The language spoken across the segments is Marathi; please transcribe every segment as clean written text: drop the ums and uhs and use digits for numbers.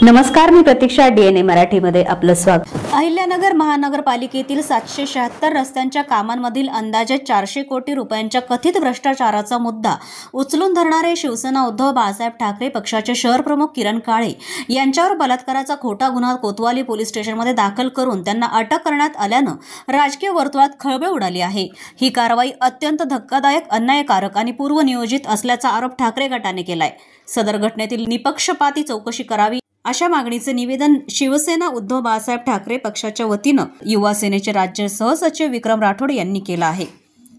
नमस्कार, मी प्रतीक्षा. DNA मराठीमध्ये आपलं स्वागत. अहिल्यानगर महानगरपालिकेतील 776 रस्त्यांच्या कामांमधील अंदाजे 400 कोटी रुपयांच्या कथित भ्रष्टाचाराचा मुद्दा उचलून धरणारे शिवसेना उद्धव बाळासाहेब ठाकरे पक्षाचे शहर प्रमुख किरण काळे यांच्यावर बलात्काराचा खोटा गुन्हा कोतवाली पोलीस स्टेशनमध्ये दाखल करून त्यांना अटक करण्यात आल्यानं राजकीय वर्तुळात खळबळ उडाली आहे. ही कारवाई अत्यंत धक्कादायक, अन्यायकारक आणि पूर्वनियोजित असल्याचा आरोप ठाकरे गटाने केलाय. सदर घटनेतील निपक्षपाती चौकशी करावी अशा मागणीचे निवेदन शिवसेना उद्धव बाळासाहेब ठाकरे पक्षाच्या वतीनं युवा सेनेचे राज्य सहसचिव विक्रम राठोड यांनी केला आहे.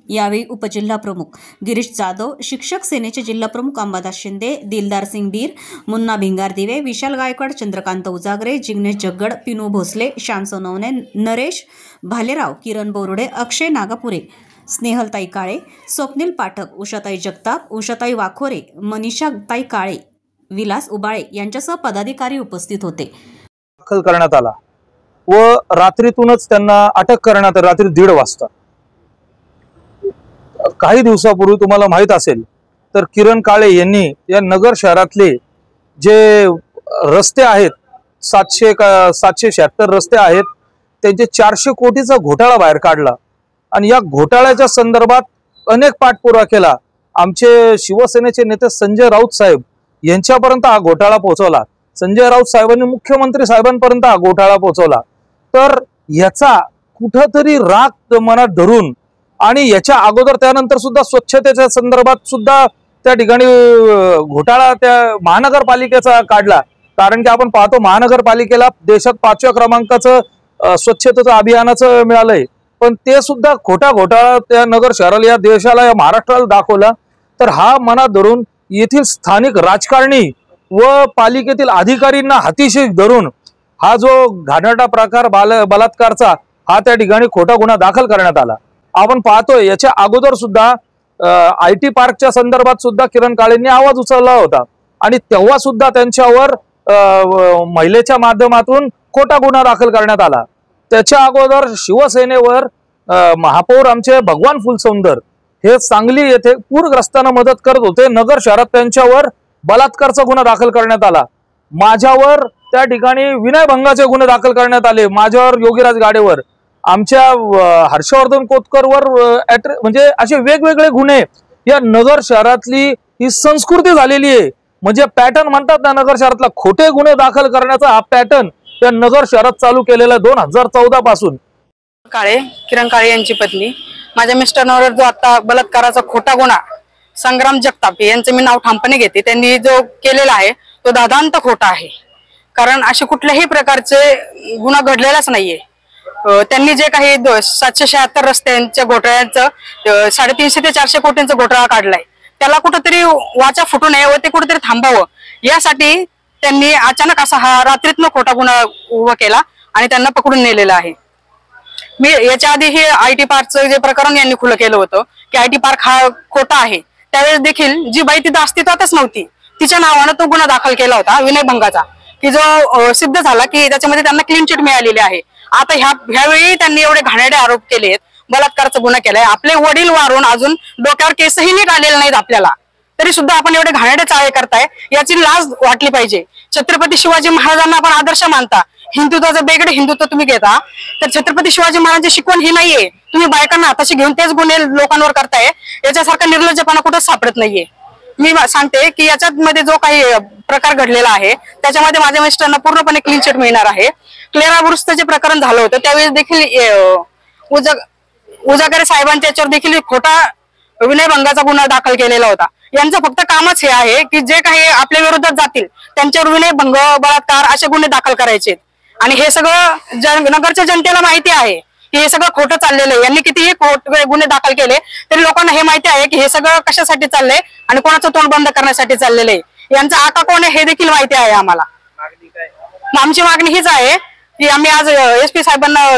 यावेळी उपजिल्हा प्रमुख गिरीश जाधव, शिक्षक सेनेचे जिल्हा प्रमुख अंबादास शिंदे, दिलदार सिंग बीर, मुन्ना भिंगारदिवे, विशाल गायकवाड, चंद्रकांत उजागरे, जिग्नेश जग्गड, पिनू भोसले, शान सोनवणे, नरेश भालेराव, किरण बोरुडे, अक्षय नागापुरे, स्नेहलताई काळे, स्वप्नील पाठक, उषाताई जगताप, उषाताई वाखोरे, मनीषाताई काळे, विलास उबाळे यांच्यासह पदाधिकारी उपस्थित होते. दाखल करण्यात आला व रात्रीतूनच त्यांना अटक करण्यात आली. रात्री 1:30 वाजता. काही दिवसापूर्वी तुम्हाला माहित असेल तर किरण काळे यांनी या नगर शहरातले जे रस्ते आहेत 776 रस्ते आहेत त्यांचे 400 कोटीचा घोटाळा बाहेर काढला आणि या घोटाळ्याच्या संदर्भात अनेक पाठपुरावा केला. आमचे शिवसेनेचे नेते संजय राऊत साहेब यांच्यापर्यंत हा घोटाळा पोहोचवला. संजय राऊत साहेबांनी मुख्यमंत्री साहेबांपर्यंत हा घोटाळा पोहोचवला. तर याचा कुठंतरी राग मनात धरून आणि याच्या अगोदर त्यानंतर सुद्धा स्वच्छतेच्या संदर्भात सुद्धा त्या ठिकाणी घोटाळा त्या महानगरपालिकेचा काढला. कारण की आपण पाहतो महानगरपालिकेला देशात 5व्या क्रमांकाचं स्वच्छतेचं अभियानाचं मिळालंय, पण ते सुद्धा खोटा घोटाळा त्या नगर शहराला, या देशाला, या महाराष्ट्राला दाखवला. तर हा मनात धरून येथील स्थानिक राजकारणी व पालिकेतील अधिकाऱ्यांना हातीशी धरून हा जो घाणेरडा प्रकार बलात्कारचा हा त्या ठिकाणी खोटा गुन्हा दाखल करण्यात आला. आपण पाहतोय याच्या अगोदर सुद्धा IT पार्कच्या संदर्भात सुद्धा किरण काळेंनी आवाज उचलला होता आणि तेव्हा सुद्धा त्यांच्यावर महिलेच्या माध्यमातून खोटा गुन्हा दाखल करण्यात आला. त्याच्या अगोदर शिवसेनेवर महापौर आमचे भगवान फुलसुंदर हे सांगली येथे पूरग्रस्तांना मदत करत होते. नगर शहरात त्यांच्यावर बलात्कारचा गुन्हा दाखल करण्यात आला. माझ्यावर त्या ठिकाणी विनयभंगाचे गुन्हे दाखल करण्यात आले. माझ्यावर योगीराज गाडेवर, आमच्या हर्षवर्धन कोतकरवर म्हणजे असे वेगवेगळे गुन्हे. या नगर शहरातली ही संस्कृती झालेली आहे. म्हणजे पॅटर्न म्हणतात ना नगर शहरातला, खोटे गुन्हे दाखल करण्याचा हा पॅटर्न या नगर शहरात चालू केलेला 2014 पासून. काळे, किरण काळे यांची पत्नी, माझ्या मिस्टरांवर जो आता बलात्काराचा खोटा गुन्हा संग्राम जगताप यांचं मी नाव ठामपणे घेते, त्यांनी जो केलेला आहे तो दादांत खोटा आहे. कारण असे कुठल्याही प्रकारचे गुन्हा घडलेलाच नाहीये. त्यांनी जे काही 776 रस्त्यांच्या घोटाळ्याचं 350 ते 400 कोटींचा घोटाळा काढलाय, त्याला कुठेतरी वाचा फुटू नये व ते कुठेतरी थांबावं यासाठी त्यांनी अचानक असा हा रात्रीतनं खोटा गुन्हा उभा केला आणि त्यांना पकडून नेलेला आहे. मी याच्या आधी हे IT पार्कचं जे प्रकरण यांनी खुलं केलं होतं की IT पार्क हा खोटा आहे, त्यावेळेस देखील जी बाई तिथं अस्तित्वातच नव्हती तिच्या नावानं तो गुन्हा दाखल केला होता विनयभंगाचा, की जो सिद्ध झाला की त्याच्यामध्ये त्यांना क्लीन चिट मिळालेली आहे. आता ह्यावेळी त्यांनी एवढे घाणेरडे आरोप केलेत, बलात्काराचा गुन्हा केलाय. आपले वडील वारून अजून डोक्यावर केसही नीट आलेले नाहीत आपल्याला, तरी सुद्धा आपण एवढे घाणेरडे चाळे करताय, याची लाज वाटली पाहिजे. छत्रपती शिवाजी महाराजांना आपण आदर्श मानता, हिंदुत्वाचं बेगडे हिंदुत्व तुम्ही घेता, तर छत्रपती शिवाजी महाराजांची शिकवण ही नाहीये. तुम्ही बायकांना हाताशी घेऊन तेच गुन्हे लोकांवर करताय. याच्यासारखा निर्लज्जपणा कुठंच सापडत नाहीये. मी सांगते की याच्यामध्ये जो काही प्रकार घडलेला आहे त्याच्यामध्ये माझ्या मिस्टरांना पूर्णपणे क्लीन चिट मिळणार आहे. क्लेरा बुरुस्तं जे प्रकरण झालं होतं त्यावेळेस देखील उजागरे साहेबांच्या याच्यावर देखील खोटा विनयभंगाचा गुन्हा दाखल केलेला होता. यांचं फक्त कामच हे आहे की जे काही आपल्या विरोधात जातील त्यांच्यावर विनयभंग, बलात्कार असे गुन्हे दाखल करायचे. आणि हे सगळं नगरच्या जनतेला माहिती आहे की हे सगळं खोटं चाललेलं आहे. यांनी कितीही गुन्हे दाखल केले तरी लोकांना हे माहिती आहे की हे सगळं कशासाठी चाललंय आणि कोणाचं तोंड बंद करण्यासाठी चाललेलं आहे. यांचा आका कोण आहे हे देखील माहिती आहे आम्हाला. आमची मागणी हीच आहे की आम्ही आज SP साहेबांना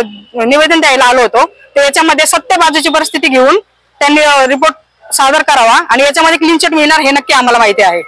निवेदन द्यायला आलो होतो, तर याच्यामध्ये सत्य बाजूची परिस्थिती घेऊन त्यांनी रिपोर्ट सादर करावा आणि याच्यामध्ये क्लीन चिट मिळणार हे नक्की आम्हाला माहिती आहे.